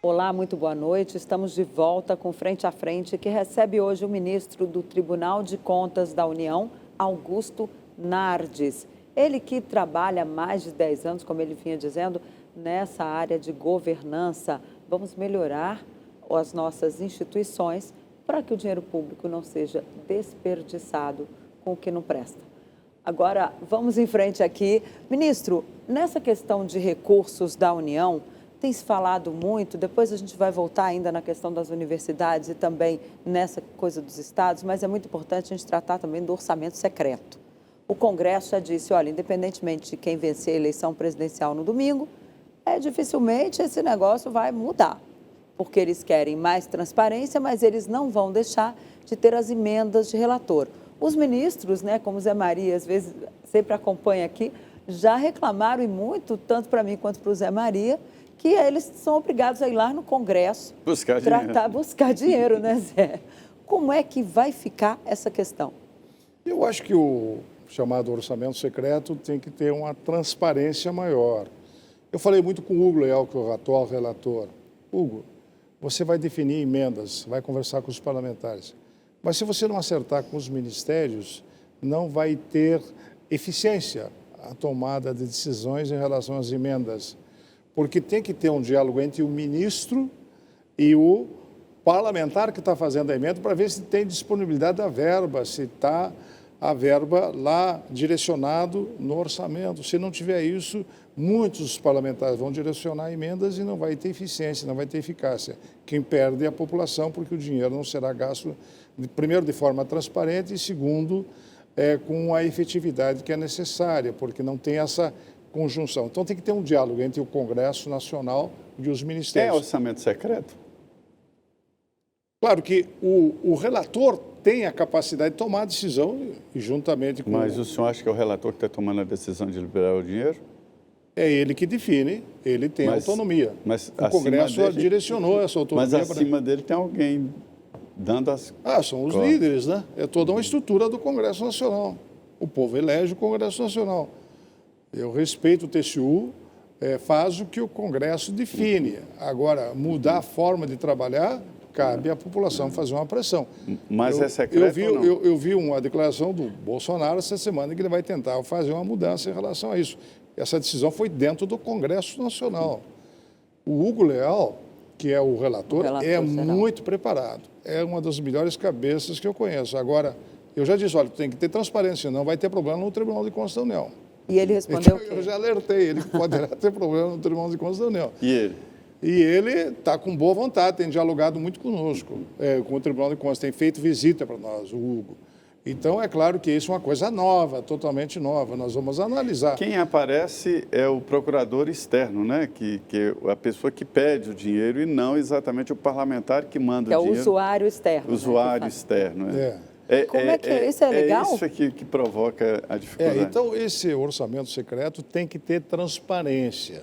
Olá, muito boa noite. Estamos de volta com Frente a Frente, que recebe hoje o ministro do Tribunal de Contas da União, Augusto Nardes. Ele que trabalha há mais de 10 anos, como ele vinha dizendo, nessa área de governança. Vamos melhorar as nossas instituições para que o dinheiro público não seja desperdiçado com o que não presta. Agora, vamos em frente aqui. Ministro, nessa questão de recursos da União, tem se falado muito, depois a gente vai voltar ainda na questão das universidades e também nessa coisa dos estados, mas é muito importante a gente tratar também do orçamento secreto. O Congresso já disse, olha, independentemente de quem vencer a eleição presidencial no domingo, dificilmente esse negócio vai mudar, porque eles querem mais transparência, mas eles não vão deixar de ter as emendas de relator. Os ministros, como Zé Maria, às vezes sempre acompanha aqui, já reclamaram e muito, tanto para mim quanto para o Zé Maria, que eles são obrigados a ir lá no Congresso buscar dinheiro, né, Zé? Como é que vai ficar essa questão? Eu acho que o chamado orçamento secreto tem que ter uma transparência maior. Eu falei muito com o Hugo Leal, que é o atual relator. Hugo, você vai definir emendas, vai conversar com os parlamentares. Mas se você não acertar com os ministérios, não vai ter eficiência a tomada de decisões em relação às emendas. Porque tem que ter um diálogo entre o ministro e o parlamentar que está fazendo a emenda para ver se tem disponibilidade da verba, se está a verba lá direcionado no orçamento. Se não tiver isso, muitos parlamentares vão direcionar emendas e não vai ter eficiência, não vai ter eficácia. Quem perde é a população, porque o dinheiro não será gasto, primeiro, de forma transparente e, segundo, com a efetividade que é necessária, porque não tem essa conjunção. Então, tem que ter um diálogo entre o Congresso Nacional e os ministérios. É orçamento secreto? Claro que o relator tem a capacidade de tomar a decisão e juntamente com... Mas o senhor acha que é o relator que está tomando a decisão de liberar o dinheiro? É ele que define, ele tem autonomia. Mas o Congresso direcionou essa autonomia. Mas acima dele tem alguém dando as... são os líderes, né? É toda uma estrutura do Congresso Nacional. O povo elege o Congresso Nacional. Eu respeito o TCU, faz o que o Congresso define. Agora, mudar a forma de trabalhar, cabe à população fazer uma pressão. Mas é secreto ou não? Eu vi uma declaração do Bolsonaro essa semana que ele vai tentar fazer uma mudança em relação a isso. Essa decisão foi dentro do Congresso Nacional. O Hugo Leal, que é o relator muito preparado. É uma das melhores cabeças que eu conheço. Agora, eu já disse, olha, tem que ter transparência, não vai ter problema no Tribunal de Contas da União. E ele respondeu Eu já alertei ele que poderá ter problema no Tribunal de Contas da União. E ele? E ele está com boa vontade, tem dialogado muito conosco, com o Tribunal de Contas, tem feito visita para nós, o Hugo. Então, é claro que isso é uma coisa nova, totalmente nova, nós vamos analisar. Quem aparece é o procurador externo, né? Que é a pessoa que pede o dinheiro e não exatamente o parlamentar que manda o dinheiro. Que é o usuário externo. Usuário externo, Como é que é? Isso é legal? É isso aqui que provoca a dificuldade. Então, esse orçamento secreto tem que ter transparência.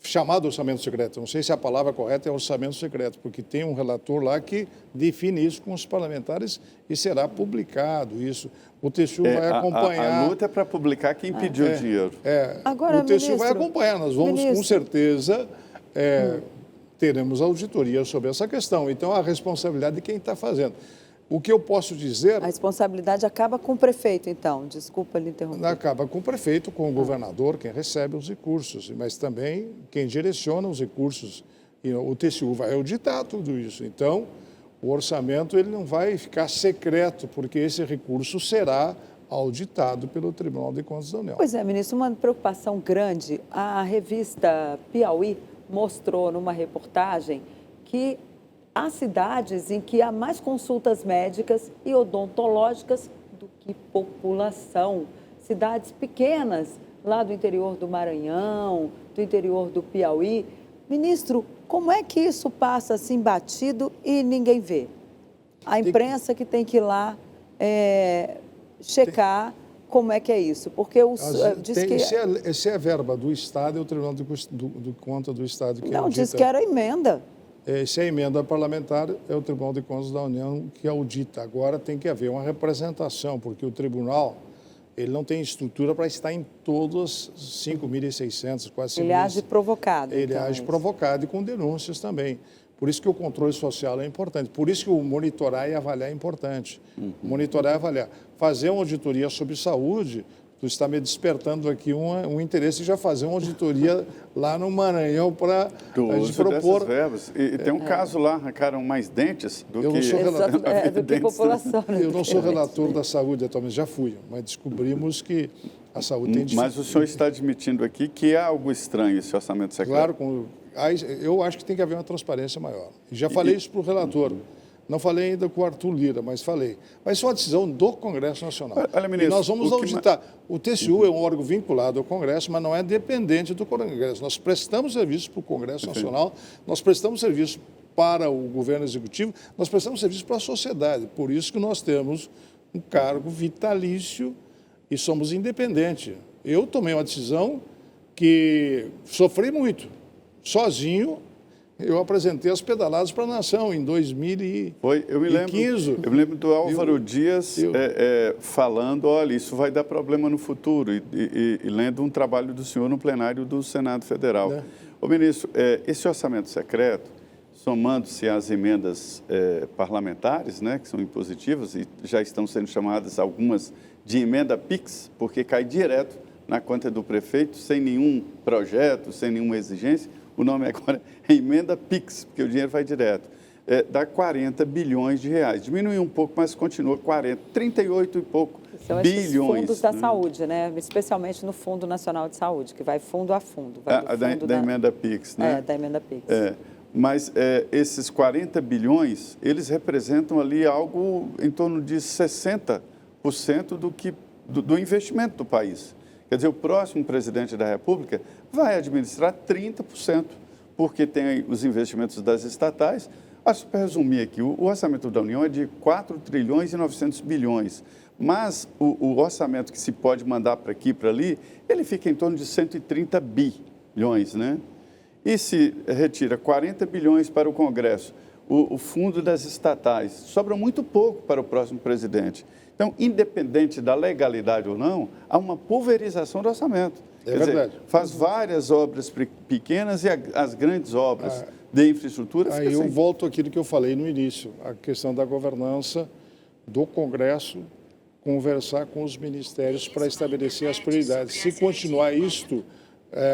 Chamado orçamento secreto, não sei se a palavra correta é orçamento secreto, porque tem um relator lá que define isso com os parlamentares e será publicado isso. O TCU vai acompanhar. A luta é para publicar quem pediu o dinheiro. Agora, o TCU vai acompanhar, nós vamos com certeza, teremos auditoria sobre essa questão. Então, a responsabilidade de quem está fazendo. O que eu posso dizer... A responsabilidade acaba com o prefeito, então. Desculpa lhe interromper. Acaba com o prefeito, com o governador, quem recebe os recursos, mas também quem direciona os recursos. E o TCU vai auditar tudo isso. Então, o orçamento ele não vai ficar secreto, porque esse recurso será auditado pelo Tribunal de Contas da União. Pois é, ministro, uma preocupação grande. A revista Piauí mostrou numa reportagem que há cidades em que há mais consultas médicas e odontológicas do que população. Cidades pequenas, lá do interior do Maranhão, do interior do Piauí. Ministro, como é que isso passa assim batido e ninguém vê? A imprensa que tem que ir lá checar como é que é isso. Porque se é verba do Estado, é o Tribunal de Contas do Estado que não, diz que era emenda. Se é emenda parlamentar, é o Tribunal de Contas da União que audita. Agora tem que haver uma representação, porque o tribunal ele não tem estrutura para estar em todas 5.600, quase 5.000. Ele age provocado. Ele então, age provocado e com denúncias também. Por isso que o controle social é importante. Por isso que o monitorar e avaliar é importante. Monitorar e avaliar. Fazer uma auditoria sobre saúde, tu está me despertando aqui um interesse de já fazer uma auditoria lá no Maranhão para a gente propor. Verbas. E tem um caso lá, arrancaram mais dentes do Eu que... não sou do que população. Eu não sou relator da saúde atualmente, já fui, mas descobrimos que a saúde tem dificuldade. Mas o senhor está admitindo aqui que é algo estranho esse orçamento secreto? Claro, eu acho que tem que haver uma transparência maior. Já falei isso para o relator. Não falei ainda com o Arthur Lira, mas falei. Mas isso é uma decisão do Congresso Nacional. Olha, ministro, e nós vamos auditar. O TCU é um órgão vinculado ao Congresso, mas não é dependente do Congresso. Nós prestamos serviço para o Congresso Nacional, nós prestamos serviço para o governo executivo, nós prestamos serviço para a sociedade. Por isso que nós temos um cargo vitalício e somos independentes. Eu tomei uma decisão que sofri muito. Sozinho, eu apresentei as pedaladas para a nação em 2015. Eu me lembro do Álvaro Dias falando, olha, isso vai dar problema no futuro, e lendo um trabalho do senhor no plenário do Senado Federal. Ô, ministro, esse orçamento secreto, somando-se às emendas parlamentares, né, que são impositivas, e já estão sendo chamadas algumas de emenda PIX, porque cai direto na conta do prefeito, sem nenhum projeto, sem nenhuma exigência. O nome agora é emenda PIX, porque o dinheiro vai direto. Dá 40 bilhões de reais. Diminui um pouco, mas continua 38 e pouco são bilhões. São esses fundos da saúde, né? Especialmente no Fundo Nacional de Saúde, que vai fundo a fundo. Vai da emenda PIX, né? Da emenda PIX. Mas esses 40 bilhões, eles representam ali algo em torno de 60% do investimento do país. Quer dizer, o próximo presidente da República vai administrar 30%, porque tem os investimentos das estatais. Acho que, para resumir aqui, o orçamento da União é de 4 trilhões e 900 bilhões, mas o orçamento que se pode mandar para aqui e para ali, ele fica em torno de 130 bilhões, né? E se retira 40 bilhões para o Congresso, o fundo das estatais, sobra muito pouco para o próximo presidente. Então, independente da legalidade ou não, há uma pulverização do orçamento. Quer verdade. Dizer, faz várias obras pequenas e as grandes obras de infraestrutura... Aí eu volto àquilo que eu falei no início, a questão da governança do Congresso, conversar com os ministérios para estabelecer as prioridades. Se continuar isto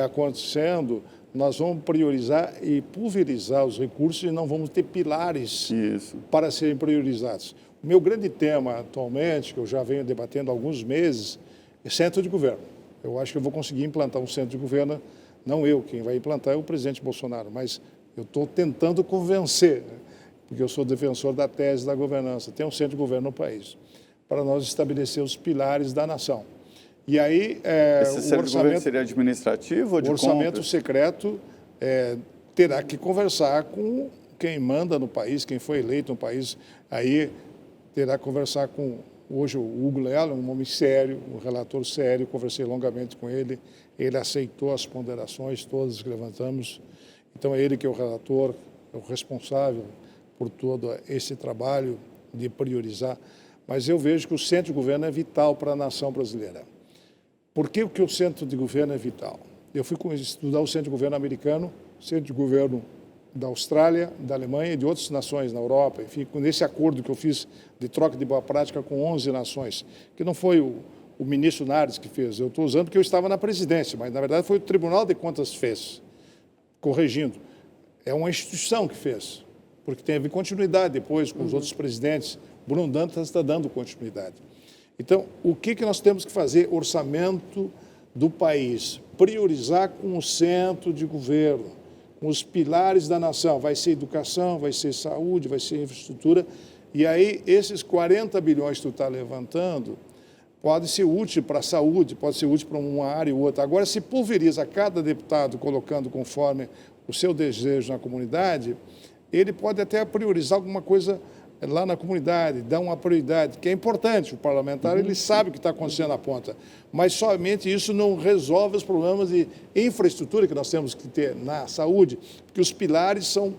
acontecendo, nós vamos priorizar e pulverizar os recursos e não vamos ter pilares para serem priorizados. O meu grande tema atualmente, que eu já venho debatendo há alguns meses, é centro de governo. Eu acho que eu vou conseguir implantar um centro de governo, não eu, quem vai implantar é o presidente Bolsonaro, mas eu estou tentando convencer, né, porque eu sou defensor da tese da governança, tem um centro de governo no país, para nós estabelecer os pilares da nação. E aí, esse centro de governo seria administrativo ou de compras? O orçamento secreto terá que conversar com quem manda no país, quem foi eleito no país, aí terá que conversar com, hoje, o Hugo Leal, um homem sério, um relator sério, conversei longamente com ele, ele aceitou as ponderações todas que levantamos, então é ele que é o relator, é o responsável por todo esse trabalho de priorizar, mas eu vejo que o centro de governo é vital para a nação brasileira. Por que o centro de governo é vital? Eu fui estudar o centro de governo americano, centro de governo da Austrália, da Alemanha e de outras nações na Europa, enfim, nesse acordo que eu fiz de troca de boa prática com 11 nações, que não foi o ministro Nardes que fez, eu estou usando porque eu estava na presidência, mas na verdade foi o Tribunal de Contas que fez, corrigindo. É uma instituição que fez, porque teve continuidade depois com os outros presidentes. Bruno Dantas está dando continuidade. Então, o que nós temos que fazer? Orçamento do país, priorizar com o centro de governo, com os pilares da nação, vai ser educação, vai ser saúde, vai ser infraestrutura, e aí esses 40 bilhões que tu está levantando pode ser útil para a saúde, pode ser útil para uma área ou outra. Agora, se pulveriza cada deputado colocando conforme o seu desejo na comunidade, ele pode até priorizar alguma coisa lá na comunidade, dar uma prioridade, que é importante. O parlamentar, ele sabe o que está acontecendo na ponta, mas somente isso não resolve os problemas de infraestrutura que nós temos que ter na saúde, porque os pilares são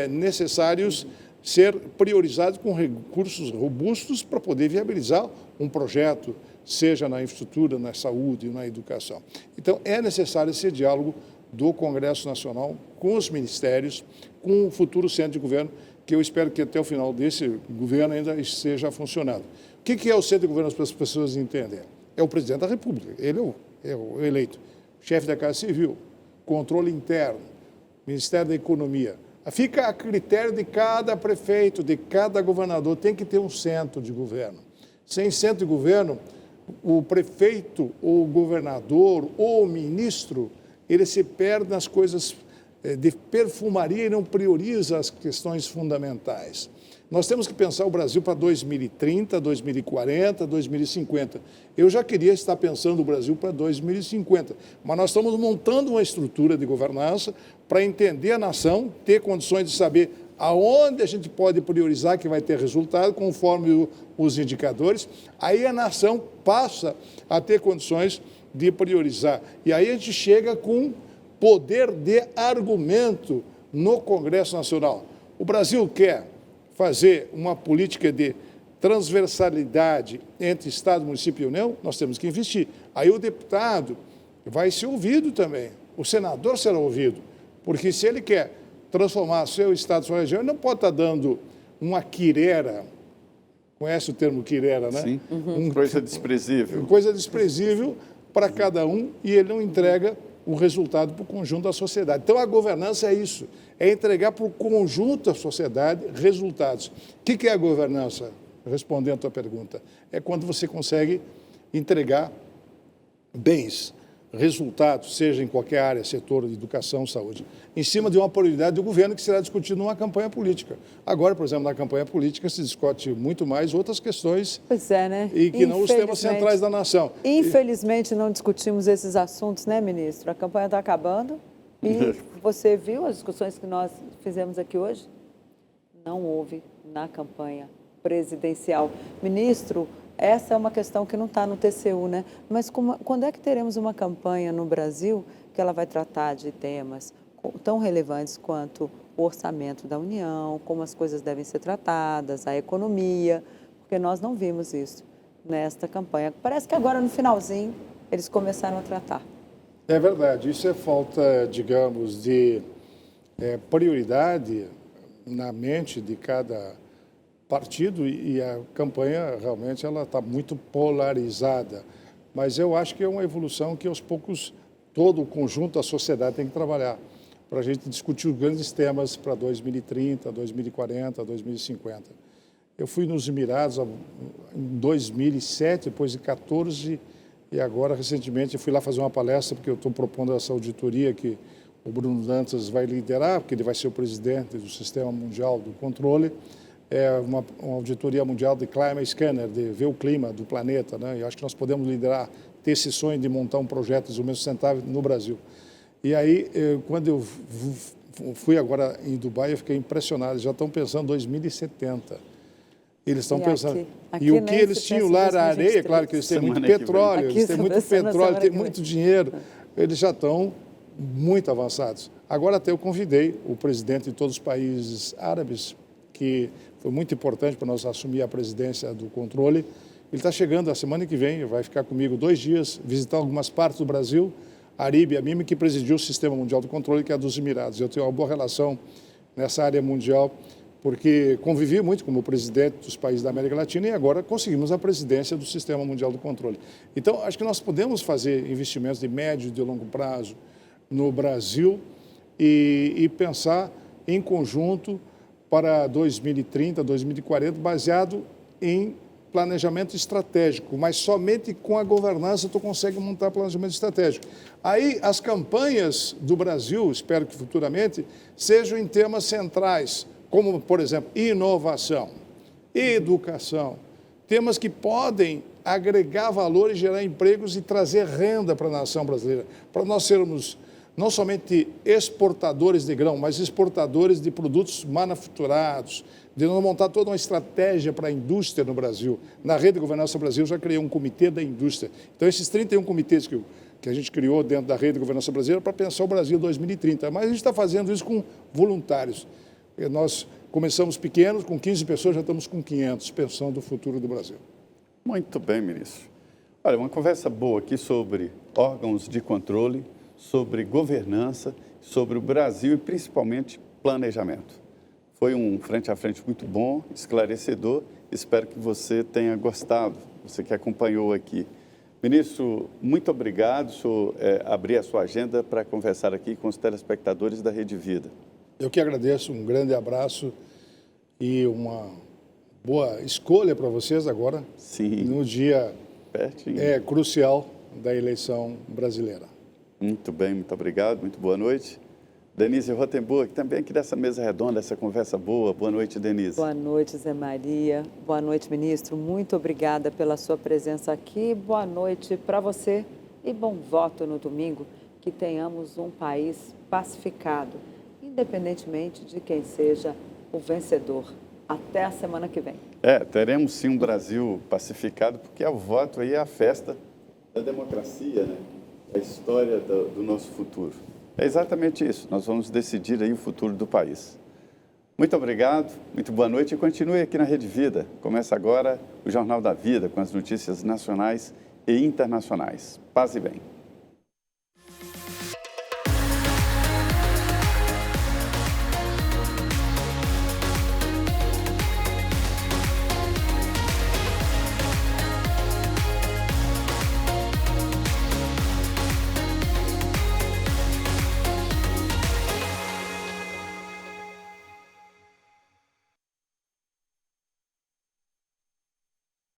necessários ser priorizados com recursos robustos para poder viabilizar um projeto, seja na infraestrutura, na saúde, na educação. Então, é necessário esse diálogo do Congresso Nacional com os ministérios, com o futuro centro de governo, que eu espero que até o final desse governo ainda esteja funcionando. O que é o centro de governo para as pessoas entenderem? É o presidente da República, ele é o eleito, chefe da Casa Civil, controle interno, Ministério da Economia. Fica a critério de cada prefeito, de cada governador, tem que ter um centro de governo. Sem centro de governo, o prefeito, ou o governador, ou o ministro, ele se perde nas coisas de perfumaria e não prioriza as questões fundamentais. Nós temos que pensar o Brasil para 2030, 2040, 2050. Eu já queria estar pensando o Brasil para 2050, mas nós estamos montando uma estrutura de governança para entender a nação, ter condições de saber aonde a gente pode priorizar que vai ter resultado, conforme os indicadores. Aí a nação passa a ter condições de priorizar. E aí a gente chega com poder de argumento no Congresso Nacional. O Brasil quer fazer uma política de transversalidade entre Estado, município e União, nós temos que investir. Aí o deputado vai ser ouvido também, o senador será ouvido, porque se ele quer transformar seu Estado, sua região, ele não pode estar dando uma quirera, conhece o termo quirera, né? Sim, coisa desprezível. Coisa desprezível para cada um e ele não entrega o resultado para o conjunto da sociedade. Então, a governança é isso, é entregar para o conjunto da sociedade resultados. O que é a governança? Respondendo a tua pergunta, é quando você consegue entregar bens, resultados, seja em qualquer área, setor de educação, saúde, em cima de uma prioridade do governo que será discutido numa campanha política. Agora, por exemplo, na campanha política se discute muito mais outras questões. Pois é, né? E que não os temas centrais da nação. Infelizmente, não discutimos esses assuntos, né, ministro? A campanha está acabando e você viu as discussões que nós fizemos aqui hoje? Não houve na campanha presidencial. Ministro, essa é uma questão que não está no TCU, né? Mas quando é que teremos uma campanha no Brasil que ela vai tratar de temas tão relevantes quanto o orçamento da União, como as coisas devem ser tratadas, a economia, porque nós não vimos isso nesta campanha. Parece que agora, no finalzinho, eles começaram a tratar. É verdade, isso é falta, digamos, de prioridade na mente de cada partido e a campanha realmente ela está muito polarizada. Mas eu acho que é uma evolução que aos poucos todo o conjunto da sociedade tem que trabalhar para a gente discutir os grandes temas para 2030, 2040, 2050. Eu fui nos Emirados em 2007, depois de 2014 e agora recentemente fui lá fazer uma palestra porque eu estou propondo essa auditoria que o Bruno Dantas vai liderar, porque ele vai ser o presidente do Sistema Mundial do Controle. É uma auditoria mundial de Climate Scanner, de ver o clima do planeta, né? E acho que nós podemos liderar, ter esse sonho de montar um projeto de desenvolvimento sustentável no Brasil. E aí, quando eu fui agora em Dubai, eu fiquei impressionado, eles já estão pensando em 2070. Eles estão pensando... E o que eles tinham lá era areia, claro que eles têm muito petróleo, eles têm muito petróleo, têm muito dinheiro, eles já estão muito avançados. Agora até eu convidei o presidente de todos os países árabes, que foi muito importante para nós assumir a presidência do controle. Ele está chegando a semana que vem, vai ficar comigo 2 dias, visitar algumas partes do Brasil. A Aríbia Mimi, que presidiu o Sistema Mundial do Controle, que é dos Emirados. Eu tenho uma boa relação nessa área mundial, porque convivi muito como presidente dos países da América Latina e agora conseguimos a presidência do Sistema Mundial do Controle. Então, acho que nós podemos fazer investimentos de médio e de longo prazo no Brasil e pensar em conjunto para 2030, 2040, baseado em planejamento estratégico, mas somente com a governança tu consegue montar planejamento estratégico. Aí as campanhas do Brasil, espero que futuramente, sejam em temas centrais, como, por exemplo, inovação, educação, temas que podem agregar valor e gerar empregos e trazer renda para a nação brasileira, para nós sermos não somente exportadores de grão, mas exportadores de produtos manufaturados, de não montar toda uma estratégia para a indústria no Brasil. Na Rede de Governança Brasil, eu já criei um comitê da indústria. Então, esses 31 comitês que a gente criou dentro da Rede de Governança Brasileira para pensar o Brasil 2030. Mas a gente está fazendo isso com voluntários. Nós Começamos pequenos, com 15 pessoas, já estamos com 500, pensando no futuro do Brasil. Muito bem, ministro. Olha, uma conversa boa aqui sobre órgãos de controle, sobre governança, sobre o Brasil e principalmente planejamento. Foi um frente a frente muito bom, esclarecedor. Espero que você tenha gostado, você que acompanhou aqui. Ministro, muito obrigado por abrir a sua agenda para conversar aqui com os telespectadores da Rede Vida. Eu que agradeço, um grande abraço e uma boa escolha para vocês agora, Sim. no dia Pertinho. Crucial da eleição brasileira. Muito bem, muito obrigado, muito boa noite. Denise Rotenburg, também aqui dessa mesa redonda, essa conversa boa. Boa noite, Denise. Boa noite, Zé Maria. Boa noite, ministro. Muito obrigada pela sua presença aqui. Boa noite para você e bom voto no domingo. Que tenhamos um país pacificado, independentemente de quem seja o vencedor. Até a semana que vem. Teremos sim um Brasil pacificado, porque o voto aí é a festa da democracia, né? A história do nosso futuro. É exatamente isso. Nós vamos decidir aí o futuro do país. Muito obrigado, muito boa noite e continue aqui na Rede Vida. Começa agora o Jornal da Vida com as notícias nacionais e internacionais. Paz e bem.